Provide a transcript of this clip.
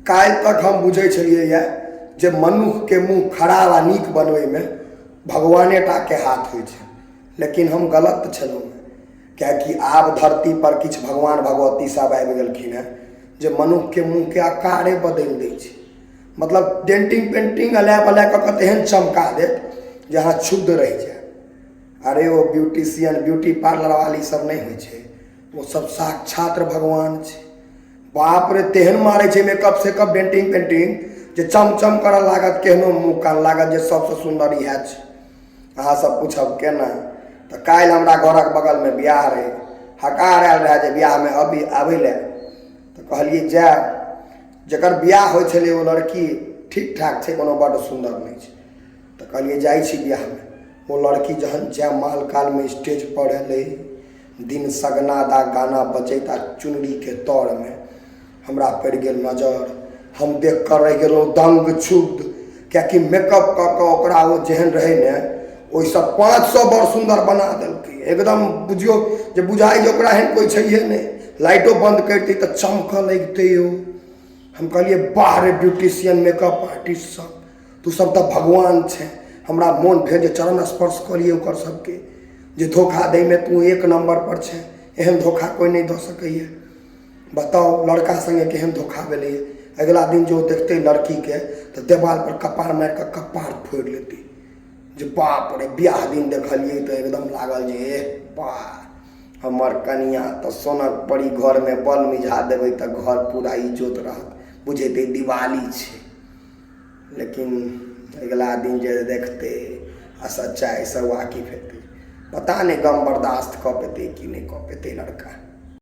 काल्हि तक हम बुझै छलियै जे मनुष्यके मुँह खराब आ नीक बनबैमे भगवाने टाके हाथ होइ छै, लेकिन हम गलत छलहुँ। किएकि आब धरती पर किछु भगवान भगवती सब आबि गेलखिन हेँ जे मनुष्यके मुँहके आकारे बदलि दै छै। मतलब डेंटिंग पेंटिंग अलाय बलाय कऽ कऽ तेहन चमका देत जे अहाँ क्षुब्ध रहि जाय। अरे वो ब्यूटिशियन ब्यूटी पार्लर वाली सब नहीं होइ छै, वो सब साक्षात भगवान छै। बाप रे तेहन मारै छै मेकअप सेकअप डेंटिंग पेंटिंग जे चमचम करऽ लागत, केहनो मुँह कान लागत जे सबसँ सुन्दर इएह छै। अहाँ सब पूछब केना, तऽ काल्हि हमरा घरक बगलमे बियाह रहै, हकार आयल रहए जे बियाहमे आबै लए, तऽ कहलियै जायब। जकर बियाह होइ छलै ओ लड़की ठीक ठाक छै, कोनो बड्ड सुन्दर नहि छै, तऽ कहलिए जाइ छी बियाहमे। वो लड़की जहन जयमाल कालमे स्टेज पर एलै, दिन सगना दा गाना बजैता चुनरीके तौरमे हमरा पड़ि गेल नजर। हम देख कऽ रहि गेलहुँ दंग क्षुब्ध, किएकि मेकअप कऽ कऽ ओकरा ओ जेहन रहै ने ओहिसँ 500 बड़ सुन्दर बना देलकै। एकदम बुझियौ जे बुझाइ जे ओकरा एहन कोइ छैहे नहि। लाइटो बंद करितै तऽ चमकऽ लगितै ओ। हम कहलिए बाह रे ब्यूटिशियन मेकअप आर्टिस्ट सब, तू सब तऽ भगवान छै। हमरा मोन भेल जे चरण स्पर्श करिए ओकर सबके, जे धोखा दैमे तू एक नंबर पर छै, एहन धोखा कोई नहीं दऽ सकैए। बताओ लड़का संगे केहन धोखा भेलै। अगला दिन जो देखते लड़कीके तऽ देवाल पर कपार मारि कऽ कपार फोड़ि लेतै जे बाप रे। बियाह दिन देखलिए तऽ एकदम लागल जे एह वाह हमर कनिया तऽ सोनक परी, घरमे बल मिझा देबै तऽ घर पूरा इजोत रहत, बुझेतै दिवाली छै। लेकिन अगला दिन जे देखते आ सच्चाइसँ वाकिफ हेतै, पता नहीं गम बर्दाश्त कऽ पेतै कि नहीं कऽ पेतै लड़का।